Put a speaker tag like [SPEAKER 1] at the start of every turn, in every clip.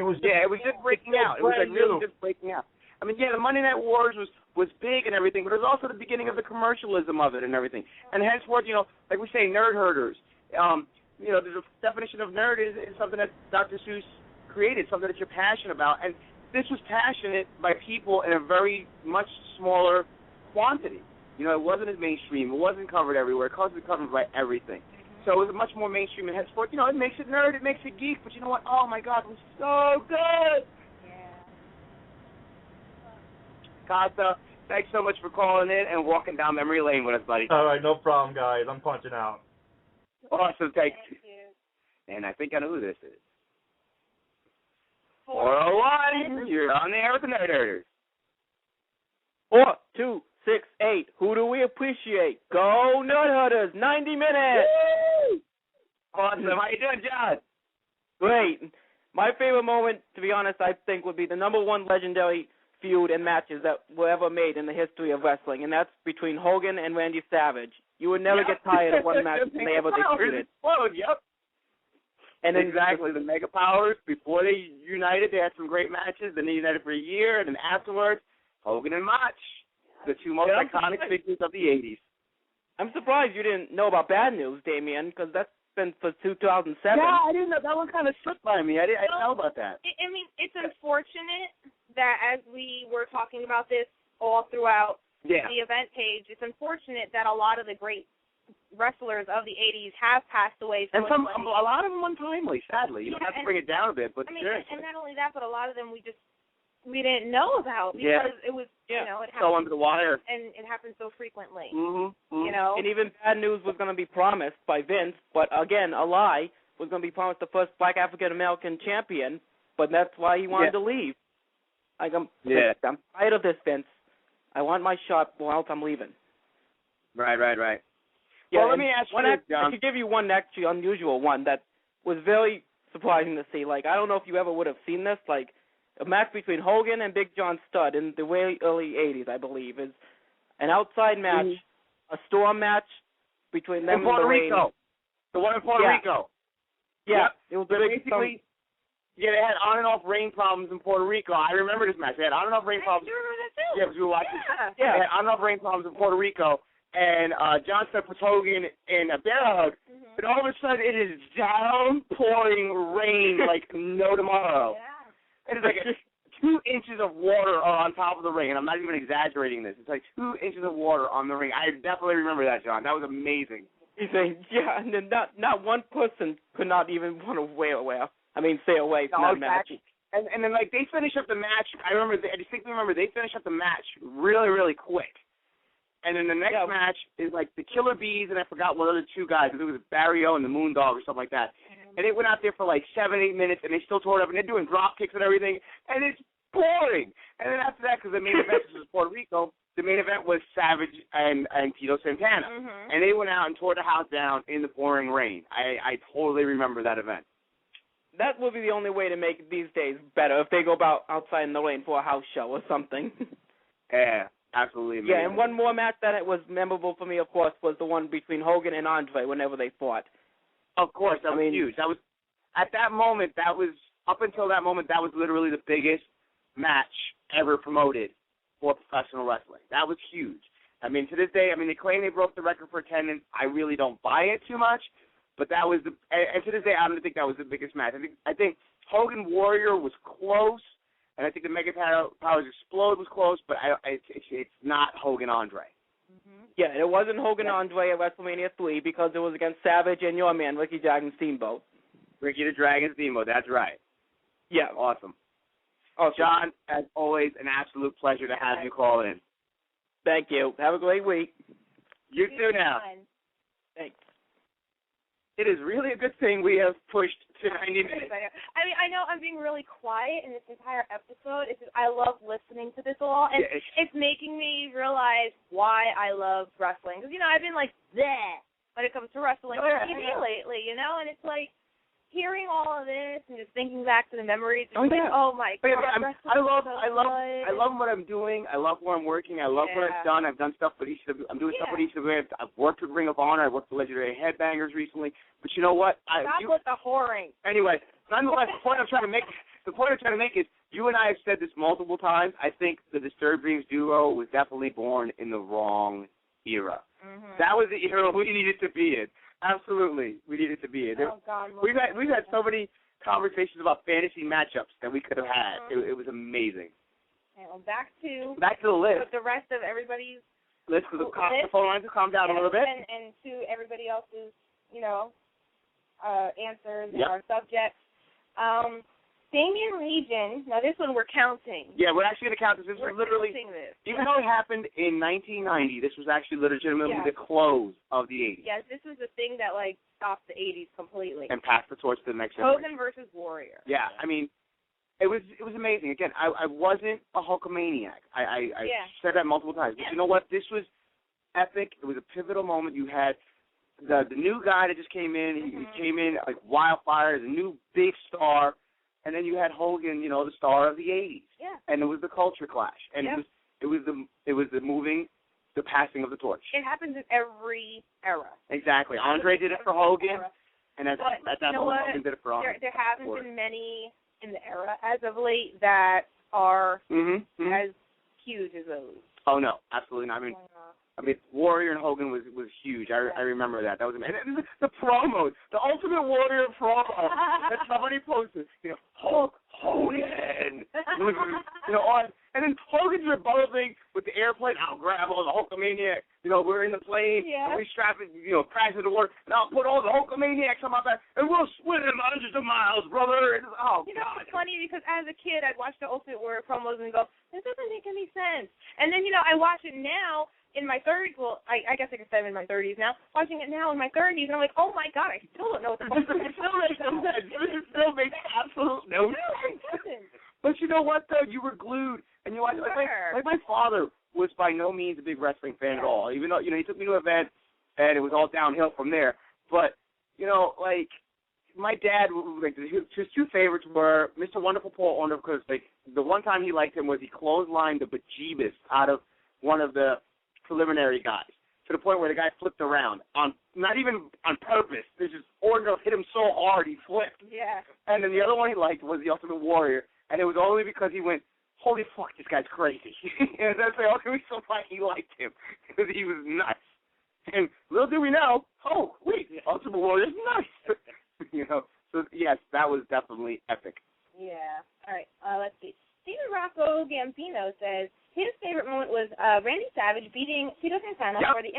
[SPEAKER 1] was
[SPEAKER 2] just breaking out. It was like really just breaking out. I mean, the Monday Night Wars was big and everything, but it was also the beginning of the commercialism of it and everything. And henceforth, like we say, nerd herders. The definition of nerd is something that Dr. Seuss created, something that you're passionate about. And this was passionate by people in a very much smaller quantity. It wasn't as mainstream. It wasn't covered everywhere. It wasn't covered by everything. So it was much more mainstream. And henceforth, it makes it nerd, it makes it geek. But you know what? Oh, my God, it was so good. Costa, thanks so much for calling in and walking down memory lane with us, buddy.
[SPEAKER 1] All right, no problem, guys. I'm punching out.
[SPEAKER 2] Awesome, thank you. And I think I know who this is. 401, you're on the air with the Nerd Herders.
[SPEAKER 3] 4, 2, 6, 8. Who do we appreciate? Go Nerd Herders, 90 minutes.
[SPEAKER 2] Woo! Awesome. How you doing, John?
[SPEAKER 3] Great. My favorite moment, to be honest, I think would be the number one legendary feud and matches that were ever made in the history of wrestling, and that's between Hogan and Randy Savage. You would never get tired of one match when they ever debuted.
[SPEAKER 2] Yep. And exactly, the Mega Powers, before they united, they had some great matches. Then they united for a year, and then afterwards, Hogan and Mach, the two most iconic figures of the 80s.
[SPEAKER 3] I'm surprised you didn't know about Bad News, Damian, because that's been for 2007.
[SPEAKER 2] Yeah, I didn't know. That one kind of slipped by me. I didn't know about that.
[SPEAKER 4] I mean, it's unfortunate that as we were talking about this all throughout the event page, it's unfortunate that a lot of the great wrestlers of the 80s have passed away. So
[SPEAKER 2] and a lot of them untimely, sadly. You have to bring it down a bit, but seriously.
[SPEAKER 4] And not only that, but a lot of them we didn't know about because it was, it happened.
[SPEAKER 2] Fell under the wire.
[SPEAKER 4] And it happened so frequently.
[SPEAKER 2] Mm-hmm.
[SPEAKER 3] And even Bad News was going to be promised by Vince, but again, a lie, was going to be promised the first black African-American champion, but that's why he wanted to leave. I'm tired of this, Vince. I want my shot or else I'm leaving.
[SPEAKER 2] Right.
[SPEAKER 3] Yeah,
[SPEAKER 2] well, let me ask you this, John.
[SPEAKER 3] I could give you one actually unusual one that was very surprising to see. Like, I don't know if you ever would have seen this. Like, a match between Hogan and Big John Studd in the very early 80s, I believe, is an outside match, a storm match between them
[SPEAKER 2] in Puerto
[SPEAKER 3] and the
[SPEAKER 2] Rico.
[SPEAKER 3] rain.
[SPEAKER 2] The one in Puerto Rico.
[SPEAKER 3] Yeah.
[SPEAKER 2] Yep. It was basically... Yeah, they had on and off rain problems in Puerto Rico. I remember this match. They had on and off rain problems.
[SPEAKER 4] You remember that too?
[SPEAKER 2] Yeah, because we were watching.
[SPEAKER 4] Yeah.
[SPEAKER 2] They had on and off rain problems in Puerto Rico, and John Studd puts Hogan in a bear hug, and all of a sudden it is downpouring rain like no tomorrow.
[SPEAKER 4] Yeah.
[SPEAKER 2] It is like 2 inches of water are on top of the ring, and I'm not even exaggerating this. It's like 2 inches of water on the ring. I definitely remember that, John. That was amazing.
[SPEAKER 3] He's saying, and then not one person could not even want to stay away from that match.
[SPEAKER 2] And then, like, they finish up the match. I distinctly remember they finish up the match really, really quick. And then the next match is, like, the Killer Bees, and I forgot what other two guys. I think it was Barry O and the Moondog or something like that. And they went out there for, like, 7-8 minutes, and they still tore it up, and they're doing drop kicks and everything, and it's boring. And then after that, because the main event was Puerto Rico, the main event was Savage and Tito Santana. And they went out and tore the house down in the pouring rain. I totally remember that event.
[SPEAKER 3] That would be the only way to make it these days better, if they go outside in the rain for a house show or something.
[SPEAKER 2] Yeah, absolutely amazing.
[SPEAKER 3] Yeah, and one more match that was memorable for me, of course, was the one between Hogan and Andre whenever they fought.
[SPEAKER 2] Of course, that was huge. That was, at that moment, up until that moment, that was literally the biggest match ever promoted for professional wrestling. That was huge. I mean, to this day, they claim they broke the record for attendance. I really don't buy it too much. But that was and to this day, I don't think that was the biggest match. I think Hogan Warrior was close, and I think the Mega Powers Explode was close, but it's not Hogan Andre.
[SPEAKER 3] Yeah, it wasn't Hogan Andre at WrestleMania 3 because it was against Savage and your man, Ricky Dragon Steamboat.
[SPEAKER 2] Ricky the Dragon Steamboat, that's right.
[SPEAKER 3] Yeah.
[SPEAKER 2] Awesome. John, as always, an absolute pleasure to have you call in.
[SPEAKER 3] Thank you. Have a great week.
[SPEAKER 2] You too now.
[SPEAKER 3] Thanks.
[SPEAKER 2] It is really a good thing we have pushed to 90 minutes.
[SPEAKER 4] I know I'm being really quiet in this entire episode. I love listening to this all, and it's making me realize why I love wrestling. Because, I've been like, bleh, when it comes to wrestling TV lately, and it's like, hearing all of this and just thinking back to the memories, oh my God,
[SPEAKER 2] I love what I'm doing. I love where I'm working. I love what I've done. I've done stuff with I'm doing stuff with each of them. I've worked with Ring of Honor. I've worked with Legendary Headbangers recently. But you know what?
[SPEAKER 4] Stop with the whoring.
[SPEAKER 2] Anyway, nonetheless, the point I'm trying to make the point I'm trying to make is, you and I have said this multiple times. I think the Disturbed Dreams duo was definitely born in the wrong era.
[SPEAKER 4] Mm-hmm.
[SPEAKER 2] That was the era we needed to be in. Absolutely, we needed to be in.
[SPEAKER 4] Oh, God.
[SPEAKER 2] We've had so many conversations about fantasy matchups that we could have had.
[SPEAKER 4] Mm-hmm.
[SPEAKER 2] It was amazing.
[SPEAKER 4] Okay, well, back to
[SPEAKER 2] the list.
[SPEAKER 4] With the rest of everybody's
[SPEAKER 2] List of the phone lines have calmed down a little bit.
[SPEAKER 4] And to everybody else's, answers and
[SPEAKER 2] Yep.
[SPEAKER 4] our subjects. Damian Region, now this one we're counting.
[SPEAKER 2] Yeah, we're actually going to count this. This
[SPEAKER 4] We're
[SPEAKER 2] was literally,
[SPEAKER 4] counting this.
[SPEAKER 2] even though it happened in 1990, this was actually legitimately the close of the 80s.
[SPEAKER 4] Yes, this was the thing that, stopped the 80s completely.
[SPEAKER 2] And passed the torch to the next generation.
[SPEAKER 4] Hogan versus Warrior.
[SPEAKER 2] Yeah, I mean, it was amazing. Again, I wasn't a Hulkamaniac. I said that multiple times. But you know what? This was epic. It was a pivotal moment. You had the new guy that just came in. He came in like wildfire, the new big star. And then you had Hogan, the star of the 80s.
[SPEAKER 4] Yeah.
[SPEAKER 2] And it was the culture clash. And it was the passing of the torch.
[SPEAKER 4] It happens in every era.
[SPEAKER 2] Exactly. Andre did it for Hogan, and at that moment, Hogan did it for Andre.
[SPEAKER 4] There haven't been many in the era as of late that are as huge as those.
[SPEAKER 2] Oh no, absolutely not. I mean, Warrior and Hogan was huge. I remember that. That was amazing. And the promos, the Ultimate Warrior promo that somebody posted. Hulk Hogan. And then Hogan's rebuttal thing with the airplane. I'll grab all the Hulkamaniacs. We're in the plane.
[SPEAKER 4] Yeah.
[SPEAKER 2] And we strap it. Crash into the water. And I'll put all the Hulkamaniacs on my back, and we'll swim hundreds of miles, brother. And, God.
[SPEAKER 4] It's funny because as a kid, I'd watch the Ultimate Warrior promos and go, this doesn't make any sense. And then I watch it now. In my 30s, well, I guess I could say I'm in my 30s now. Watching it now in my 30s, and I'm like, oh my God, I still don't know what the fuck.
[SPEAKER 2] It still makes no sense. It still makes absolute no sense. But you know what, though? You were glued, and you watched. Like my father was by no means a big wrestling fan at all. Even though he took me to an event, and it was all downhill from there. But my dad, his two favorites were Mr. Wonderful Paul Orndorff, because the one time he liked him was he clotheslined the bejeebus out of one of the preliminary guys, to the point where the guy flipped around, not even on purpose. There's just Orndorff hit him so hard he flipped.
[SPEAKER 4] Yeah.
[SPEAKER 2] And then the other one he liked was the Ultimate Warrior, and it was only because he went, holy fuck, this guy's crazy. And that's the only reason why he liked him, because he was nuts. And little do we know, Ultimate Warrior's nuts. So yes, that was definitely epic.
[SPEAKER 4] Yeah. All right. Let's see. Steven Rocco Gambino says his favorite moment was Randy Savage beating Tito Santana for the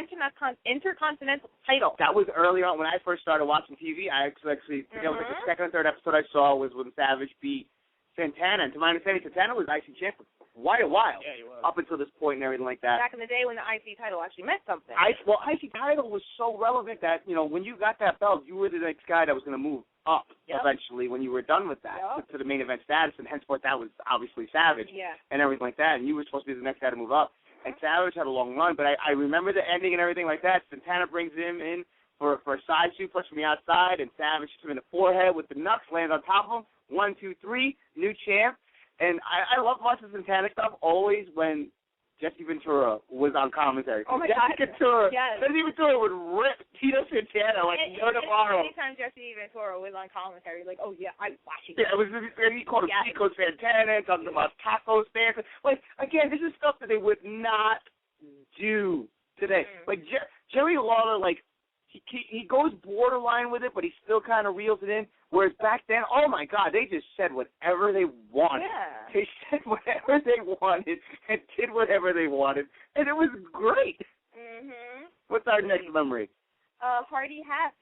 [SPEAKER 4] Intercontinental title.
[SPEAKER 2] That was early on when I first started watching TV. I actually think it was the second or third episode I saw was when Savage beat Santana. And to my understanding, Santana was IC champ for quite a while,
[SPEAKER 1] yeah, he was.
[SPEAKER 2] up until this point and everything like that.
[SPEAKER 4] Back in the day when the IC title actually meant something.
[SPEAKER 2] IC title was so relevant that, when you got that belt, you were the next guy that was going to move up eventually when you were done with that to the main event status, and henceforth that was obviously Savage and everything like that, and you were supposed to be the next guy to move up. And Savage had a long run, but I remember the ending and everything like that. Santana brings him in for a side suplex from the outside, and Savage hits him in the forehead with the knucks, lands on top of him. 1, 2, 3, new champ. And I love watching Santana stuff always when Jesse Ventura was on commentary.
[SPEAKER 4] Oh, my
[SPEAKER 2] Jesse
[SPEAKER 4] God.
[SPEAKER 2] Jesse Ventura would rip Tito Santana like no tomorrow.
[SPEAKER 4] Anytime Jesse Ventura was on commentary, like, oh, yeah, I'm watching.
[SPEAKER 2] Yeah, he called him Tico Santana, talking about taco stands. Again, this is stuff that they would not do today. Jerry Lawler, he goes borderline with it, but he still kind of reels it in. Whereas back then, oh my God, they just said whatever they wanted.
[SPEAKER 4] Yeah.
[SPEAKER 2] They said whatever they wanted and did whatever they wanted, and it was great. What's our next memory?
[SPEAKER 4] Hardy Hat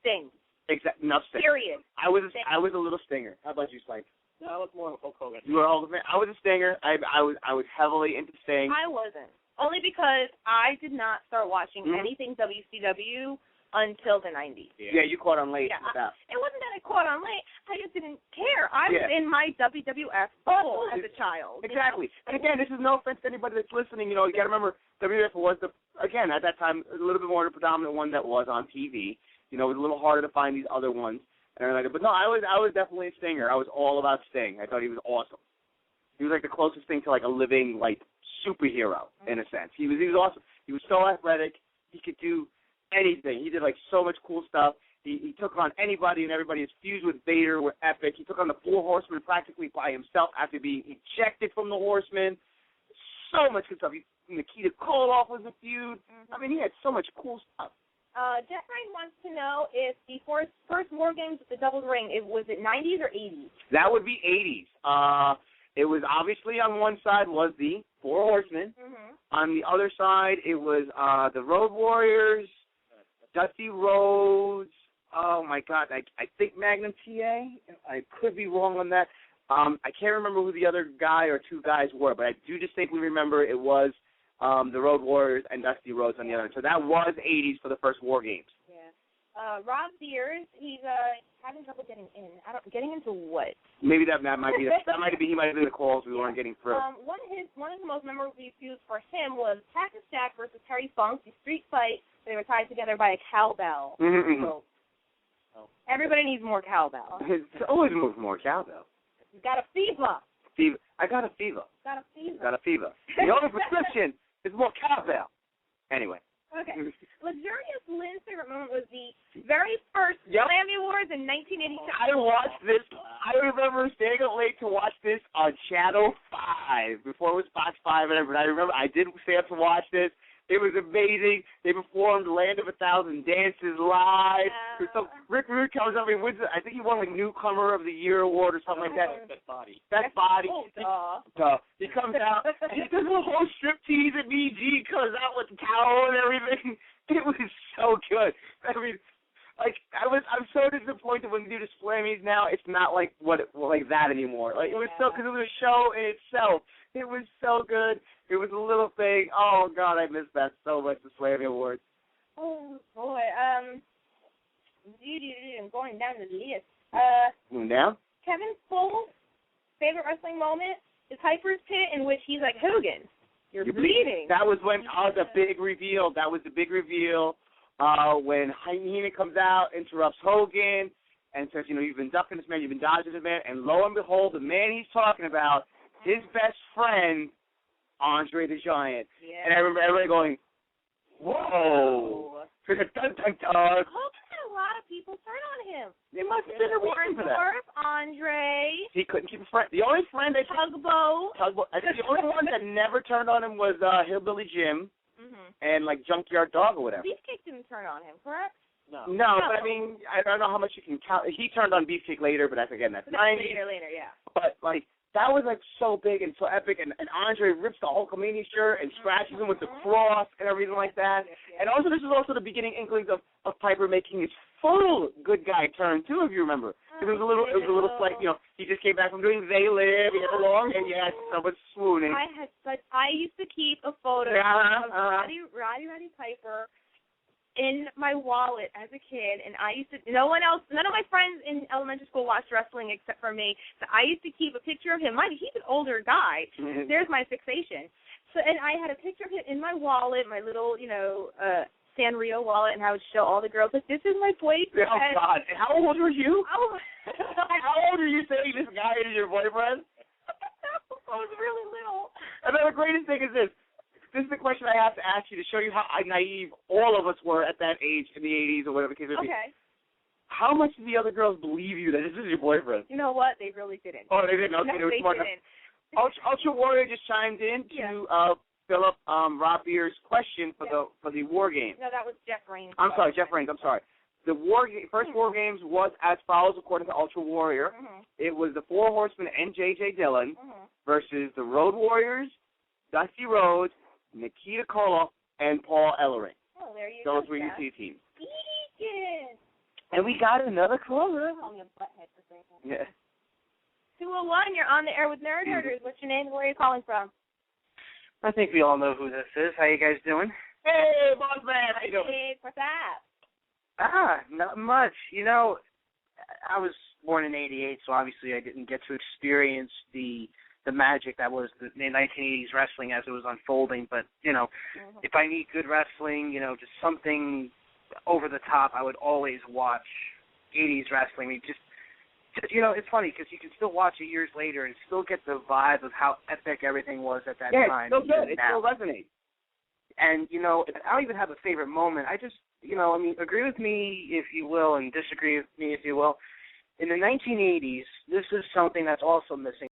[SPEAKER 4] Sting.
[SPEAKER 2] Exactly. Enough Sting.
[SPEAKER 4] Period.
[SPEAKER 2] I was a little Stinger. How about you, Spike?
[SPEAKER 1] No, I was more Hulk Hogan.
[SPEAKER 2] You were a Hulk fan. I was a Stinger. I was heavily into Sting.
[SPEAKER 4] I wasn't. Only because I did not start watching anything WCW until the 90s.
[SPEAKER 2] Yeah, you caught on late.
[SPEAKER 4] Yeah. It wasn't that I caught on late. I just didn't care. I was in my WWF bubble as a child.
[SPEAKER 2] Exactly. And again, this is no offense to anybody that's listening. You got to remember, WWF was at that time, a little bit more the predominant one that was on TV. It was a little harder to find these other ones. But no, I was definitely a Stinger. I was all about Sting. I thought he was awesome. He was the closest thing to a living superhero in a sense. He was awesome. He was so athletic. He could do anything. He did so much cool stuff. He took on anybody and everybody. His feuds with Vader were epic. He took on the Four Horsemen practically by himself after being ejected from the Horsemen. So much good stuff. Nikita Koloff was a feud. I mean, he had so much cool stuff.
[SPEAKER 4] Jeff Ryan wants to know if the first War Games with the Double Ring, was it 90s or 80s?
[SPEAKER 2] That would be 80s. It was obviously on one side was the Four Horsemen. On the other side, it was the Road Warriors, Dusty Rhodes. Oh, my God. I think Magnum TA. I could be wrong on that. I can't remember who the other guy or two guys were, but I do distinctly remember it was the Road Warriors and Dusty Rhodes on the other. So that was 80s for the first War Games.
[SPEAKER 4] Yeah. Rob Sears, he's having trouble getting in. Getting into what?
[SPEAKER 2] Maybe that might be he might have been the calls we weren't getting through.
[SPEAKER 4] One of the most memorable feuds for him was Pack and Stack versus Terry Funk, the street fight. They were tied together by a cowbell. So everybody needs more cowbell.
[SPEAKER 2] It's always more cowbell.
[SPEAKER 4] You got a fever.
[SPEAKER 2] I got a fever.
[SPEAKER 4] Got a fever.
[SPEAKER 2] Got a fever. The only prescription is more cowbell. Anyway.
[SPEAKER 4] Okay. Luxurious Lynn's favorite moment was the very first Grammy Awards in 1982.
[SPEAKER 2] I watched this. I remember staying up late to watch this on Channel 5 before it was Fox 5 and everything. I remember I did stay up to watch this. It was amazing. They performed Land of a Thousand Dances live. So Rick Rude comes up and wins it. I think he won like Newcomer of the Year award or something like that. Best Body. He comes out and he does a whole striptease and BG comes out with the towel and everything. It was so good. I mean, I'm so disappointed when they do the Slammies now. It's not like like that anymore. Like it was because it was a show in itself. It was so good. It was a little thing. Oh God, I miss that so much. The Slammy Awards.
[SPEAKER 4] Oh boy. Going down the list.
[SPEAKER 2] Going down.
[SPEAKER 4] Kevin Full's favorite wrestling moment is Hyper's Pit, in which he's like, Hogan, you're bleeding.
[SPEAKER 2] That was when the big reveal. That was the big reveal. When Heenan comes out, interrupts Hogan, and says, you've been ducking this man, you've been dodging this man, and lo and behold, the man he's talking about, his best friend, Andre the Giant. Yeah. And I remember everybody going, whoa. Dun, dun, dun, dun.
[SPEAKER 4] Hogan had a lot of people turn on him.
[SPEAKER 2] They must have been a reason for that.
[SPEAKER 4] Andre.
[SPEAKER 2] He couldn't keep a friend. The only friend
[SPEAKER 4] Tugboat.
[SPEAKER 2] I think the only one that never turned on him was Hillbilly Jim. And like Junkyard Dog or whatever.
[SPEAKER 4] Beefcake didn't turn on him, correct?
[SPEAKER 2] No, but I mean, I don't know how much you can count. He turned on Beefcake later, but that's 90s.
[SPEAKER 4] Later, yeah.
[SPEAKER 2] But like that was like so big and so epic, and Andre rips the Hulkamania shirt and scratches him with the cross and everything like that. And also, this is also the beginning inklings of Piper making his full good guy turn too, if you remember. It was a little slight, he just came back from doing They Live, he had a long, and he had someone swooning.
[SPEAKER 4] I used to keep a photo of Roddy Piper in my wallet as a kid, and none of my friends in elementary school watched wrestling except for me, so I used to keep a picture of him. He's an older guy. There's my fixation. So, and I had a picture of him in my wallet, my little, Sanrio wallet, and I would show all the girls, like, this is my boyfriend.
[SPEAKER 2] Oh, God. And how old were you?
[SPEAKER 4] Oh.
[SPEAKER 2] How old are you saying this guy is your boyfriend?
[SPEAKER 4] I was really little.
[SPEAKER 2] And then the greatest thing is this. This is the question I have to ask you to show you how naive all of us were at that age in the 80s or whatever the case may be.
[SPEAKER 4] Okay.
[SPEAKER 2] How much did the other girls believe you that this is your boyfriend?
[SPEAKER 4] You know what? They really didn't.
[SPEAKER 2] Oh, they didn't? Okay,
[SPEAKER 4] no, they didn't.
[SPEAKER 2] Ultra Warrior just chimed in to fill up Rob Beer's question for the War Games.
[SPEAKER 4] No, that was Jeff Raines.
[SPEAKER 2] I'm sorry, Jeff Raines. I'm sorry. The first War Games was as follows, according to Ultra Warrior. It was the Four Horsemen and J.J. Dillon versus the Road Warriors, Dusty Rhodes, Nikita Koloff, and Paul Ellering.
[SPEAKER 4] Oh, there you go.
[SPEAKER 2] Those were your teams.
[SPEAKER 4] Yes.
[SPEAKER 2] And we got another caller.
[SPEAKER 4] Call me a butthead for saying that.
[SPEAKER 2] Yeah.
[SPEAKER 4] 201, you're on the air with Nerd Herders. What's your name and where are you calling from?
[SPEAKER 5] I think we all know who this is. How you guys doing?
[SPEAKER 2] Hey, boss man. How you doing?
[SPEAKER 4] Hey, what's up?
[SPEAKER 5] Not much. I was born in '88, so obviously I didn't get to experience the magic that was the 1980s wrestling as it was unfolding. But, if I need good wrestling, just something over the top, I would always watch 80s wrestling. I mean, it's funny because you can still watch it years later and still get the vibe of how epic everything was at that time.
[SPEAKER 2] Yeah, it's still good. It still resonates.
[SPEAKER 5] And, I don't even have a favorite moment. I just, I mean, agree with me if you will, and disagree with me if you will. In the 1980s, this is something that's also missing.